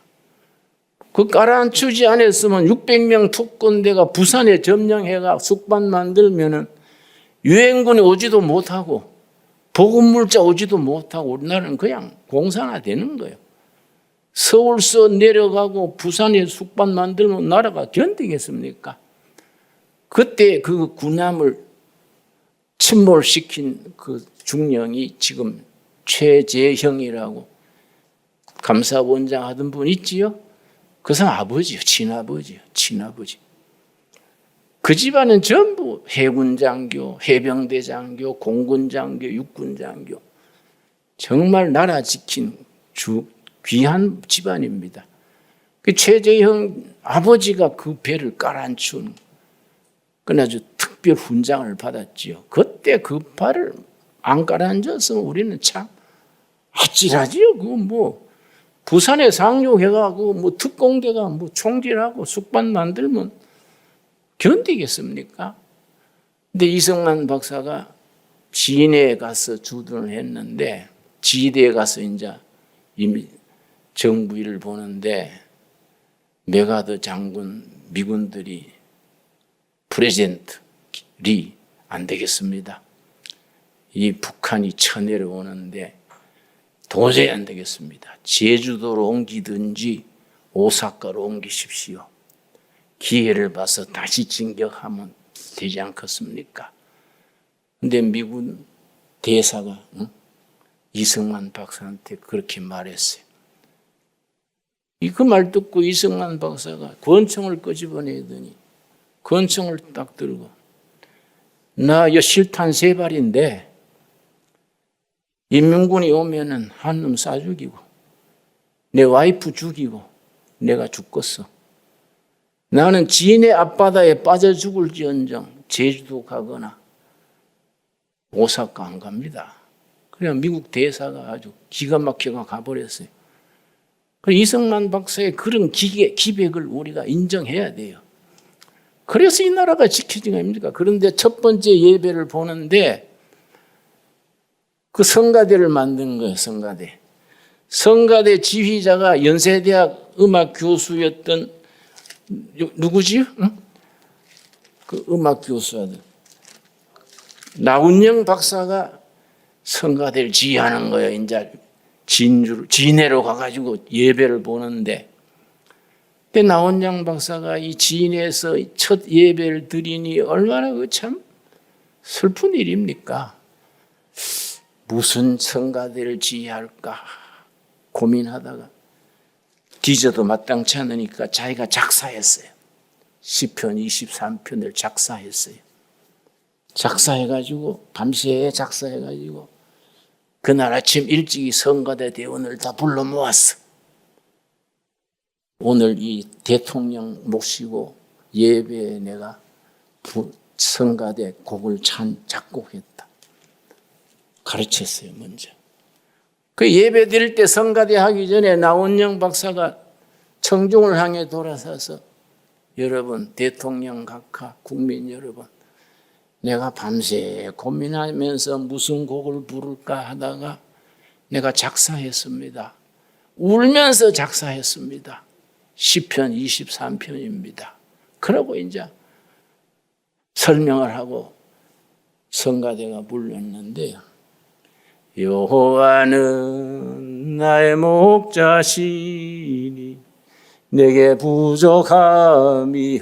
Speaker 1: 그 깔아앉히지 않았으면 600명 특공대가 부산에 점령해가 숙반 만들면은 유엔군이 오지도 못하고 보급물자 오지도 못하고 우리나라는 그냥 공산화 되는 거예요. 서울서 내려가고 부산에 숙반 만들면 나라가 견디겠습니까? 그때 그 군함을 침몰시킨 그 중령이 지금 최재형이라고 감사원장 하던 분 있지요? 그 사람 아버지요, 친아버지. 그 집안은 전부 해군 장교, 해병대 장교, 공군 장교, 육군 장교. 정말 나라 지킨 귀한 집안입니다. 그 최재형 아버지가 그 배를 깔아앉힌 그래서 특별 훈장을 받았지요. 그때 그 발을 안 깔아앉았으면 우리는 참 아찔하지요. 부산에 상륙해가고 뭐 특공대가 뭐 총질하고 숙반 만들면 견디겠습니까? 근데 이승만 박사가 진해에 가서 주둔을 했는데 지대에 가서 이제 이미 정부 일을 보는데 메가더 장군 미군들이 프레젠트 리 안 되겠습니다. 이 북한이 쳐내려오는데 도저히 안 되겠습니다. 제주도로 옮기든지 오사카로 옮기십시오. 기회를 봐서 다시 진격하면 되지 않겠습니까? 근데 미군 대사가 이승만 박사한테 그렇게 말했어요. 그 말 듣고 이승만 박사가 권총을 끄집어내더니 권총을 딱 들고 나 실탄 3발인데 인민군이 오면은 한 놈 쏴 죽이고 내 와이프 죽이고 내가 죽겠어. 나는 진해 앞바다에 빠져 죽을지언정 제주도 가거나 오사카 안 갑니다. 그래 미국 대사가 아주 기가 막혀가 가버렸어요. 이승만 박사의 그런 기백을 우리가 인정해야 돼요. 그래서 이 나라가 지켜진 겁니까? 그런데 첫 번째 예배를 보는데 그 성가대를 만든 거예요. 성가대 지휘자가 연세대학 음악 교수였던 누구지요? 그 음악 교수들 나운영 박사가 성가대를 지휘하는 거예요. 이제 진해로 가가지고 예배를 보는데 나운영 박사가 이 진해에서 첫 예배를 드리니 얼마나 그 참 슬픈 일입니까? 무슨 성가대를 지휘할까 고민하다가 뒤져도 마땅치 않으니까 자기가 작사했어요. 시편 23편을 작사했어요. 작사해가지고 밤새 작사해가지고 그날 아침 일찍이 성가대 대원을 다 불러 모았어. 오늘 이 대통령 모시고 예배에 내가 성가대 곡을 작곡했다. 가르쳤어요, 먼저. 그 예배 드릴 때 성가대 하기 전에 나운영 박사가 청중을 향해 돌아서서 여러분, 대통령 각하, 국민 여러분, 내가 밤새 고민하면서 무슨 곡을 부를까 하다가 내가 작사했습니다. 울면서 작사했습니다. 시편 23편입니다. 그러고 이제 설명을 하고 성가대가 불렀는데요. 여호와는 나의 목자시니 내게 부족함이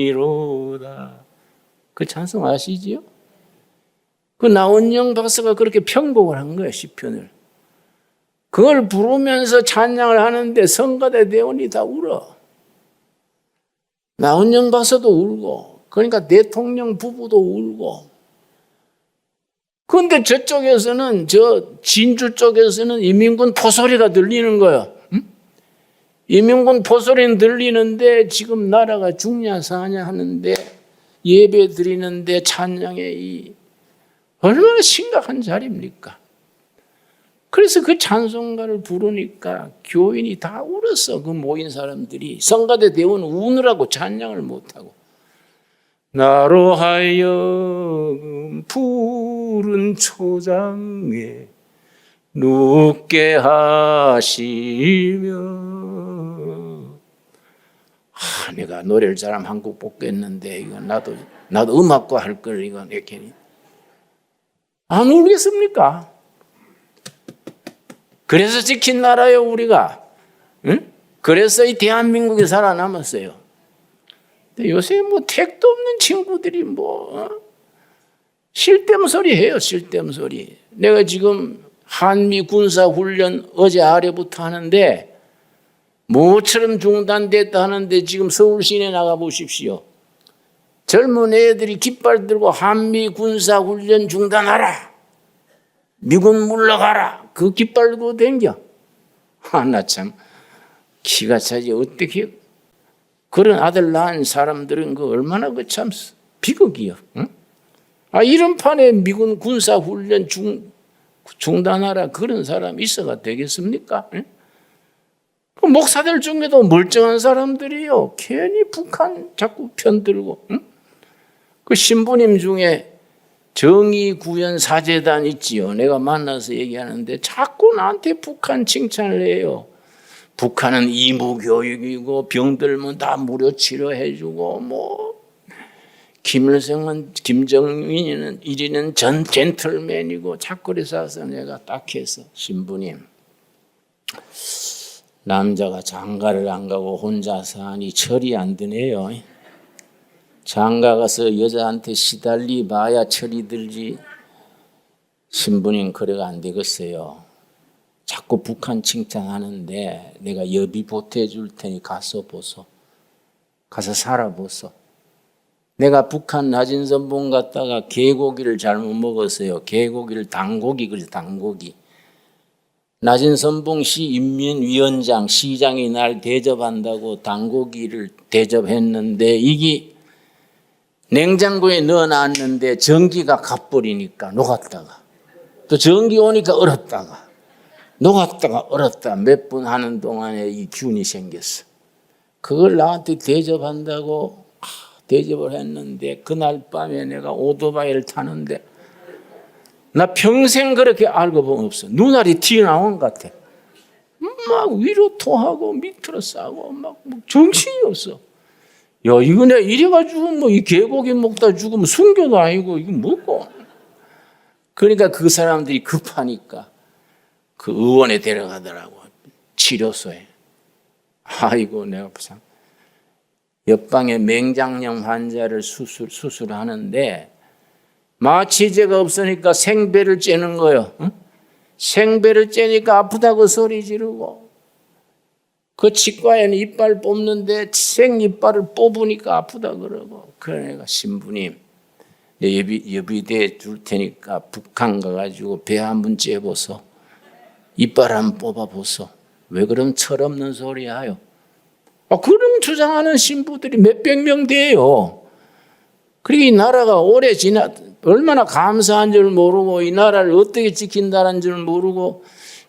Speaker 1: 없으리로다. 그 찬송 아시지요? 그 나운영 박사가 그렇게 편곡을 한 거예요, 시편을. 그걸 부르면서 찬양을 하는데 성가대 대원이 다 울어. 나운영 박사도 울고, 그러니까 대통령 부부도 울고. 그런데 저쪽에서는, 진주 쪽에서는 인민군 포소리가 들리는 거예요. 응? 인민군 포소리는 들리는데 지금 나라가 죽냐 사냐 하는데 예배 드리는데 찬양에 얼마나 심각한 자리입니까? 그래서 그 찬송가를 부르니까 교인이 다 울었어. 그 모인 사람들이. 성가대 대원 우느라고 찬양을 못하고. 나로 하여금 푸른 초장에 눕게 하시며. 내가 노래를 잘하면 한국 뽑겠는데 이거 나도 음악과 할 걸 이거 이렇게 안 울겠습니까? 그래서 지킨 나라요 우리가. 응? 그래서 이 대한민국이 살아남았어요. 근데 요새 뭐 택도 없는 친구들이 실댐 소리 해요. 실댐 소리. 내가 지금 한미 군사 훈련 어제 아래부터 하는데 모처럼 중단됐다 하는데 지금 서울 시내 나가 보십시오. 젊은 애들이 깃발 들고 한미 군사 훈련 중단하라. 미군 물러가라. 그 깃발 들고 댕겨. 나 참 기가 차지. 어떻게 그런 아들 낳은 사람들은 그 얼마나 그 참 비극이요. 응? 이런 판에 미군 군사 훈련 중단하라 그런 사람 있어가 되겠습니까? 그 목사들 중에도 멀쩡한 사람들이요. 괜히 북한 자꾸 편들고. 그 신부님 중에 정의구현사재단 있지요. 내가 만나서 얘기하는데 자꾸 나한테 북한 칭찬을 해요. 북한은 의무교육이고 병들면 다 무료 치료해주고 뭐 김일성은 김정은이는 이리는 전 젠틀맨이고 자꾸 그래서 내가 딱 해서 신부님 남자가 장가를 안 가고 혼자 사니 철이 안 드네요. 장가 가서 여자한테 시달리 봐야 철이 들지. 신부님 그래가 안 되겠어요. 자꾸 북한 칭찬하는데 내가 여비 보태줄 테니 가서 보소. 가서 살아보소. 내가 북한 낮은 선봉 갔다가 개고기를 잘못 먹었어요. 개고기를 당고기 그래서 당고기. 낮은 선봉시 인민위원장 시장이 날 대접한다고 당고기를 대접했는데 이게 냉장고에 넣어놨는데 전기가 가버리니까 녹았다가 또 전기 오니까 얼었다가 녹았다가 얼었다 몇 분 하는 동안에 이 균이 생겼어. 그걸 나한테 대접한다고 대접을 했는데 그날 밤에 내가 오토바이를 타는데 나 평생 그렇게 알고 본 적 없어. 눈알이 튀어나온 것 같아. 막 위로 토하고 밑으로 싸고 막 정신이 없어. 야, 이거 내가 이래가지고 뭐 이 개고기 먹다 죽으면 순교도 아니고 이거 뭐고. 그러니까 그 사람들이 급하니까 그 의원에 데려가더라고. 치료소에. 아이고 내가 참. 옆방에 맹장염 환자를 수술하는데 마취제가 없으니까 생배를 째는 거예요. 응? 생배를 째니까 아프다고 소리 지르고 그 치과에는 이빨 뽑는데 생이빨을 뽑으니까 아프다 그러고 그러니까 신부님 예비대 줄 테니까 북한 가가지고 배 한번 째보소. 이빨 한번 뽑아보소. 왜 그런 철없는 소리 하요? 그럼 주장하는 신부들이 몇백 명 돼요. 그리고 이 나라가 오래 얼마나 감사한 줄 모르고 이 나라를 어떻게 지킨다는 줄 모르고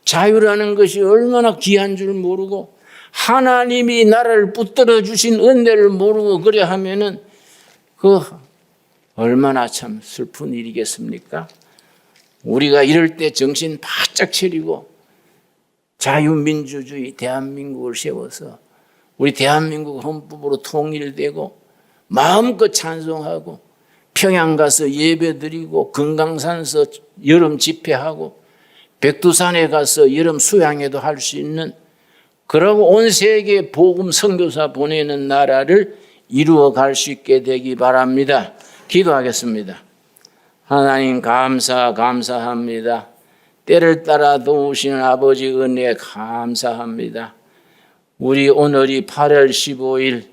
Speaker 1: 자유라는 것이 얼마나 귀한 줄 모르고 하나님이 나라를 붙들어 주신 은혜를 모르고 그래 하면은 그 얼마나 참 슬픈 일이겠습니까? 우리가 이럴 때 정신 바짝 차리고 자유민주주의 대한민국을 세워서 우리 대한민국 헌법으로 통일되고 마음껏 찬송하고 평양 가서 예배드리고 금강산서 여름 집회하고 백두산에 가서 여름 수양회도 할 수 있는 그러고 온 세계에 복음 선교사 보내는 나라를 이루어 갈 수 있게 되기 바랍니다. 기도하겠습니다. 하나님 감사합니다. 때를 따라 도우시는 아버지 은혜 감사합니다. 우리 오늘이 8월 15일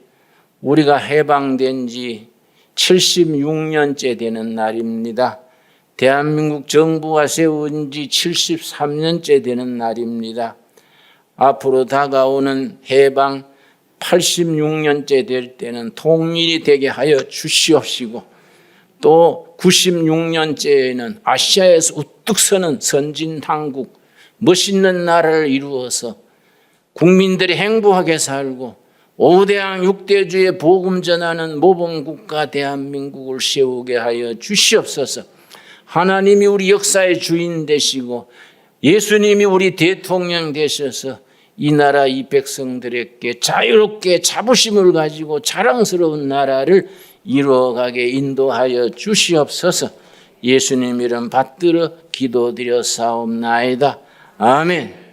Speaker 1: 우리가 해방된 지 76년째 되는 날입니다. 대한민국 정부가 세운 지 73년째 되는 날입니다. 앞으로 다가오는 해방 86년째 될 때는 통일이 되게 하여 주시옵시고 또 96년째에는 아시아에서 우뚝 서는 선진한국 멋있는 나라를 이루어서 국민들이 행복하게 살고 5대양 6대주의 복음 전하는 모범국가 대한민국을 세우게 하여 주시옵소서. 하나님이 우리 역사의 주인 되시고 예수님이 우리 대통령 되셔서 이 나라 이 백성들에게 자유롭게 자부심을 가지고 자랑스러운 나라를 이루어가게 인도하여 주시옵소서. 예수님 이름 받들어 기도드려 사옵나이다. 아멘.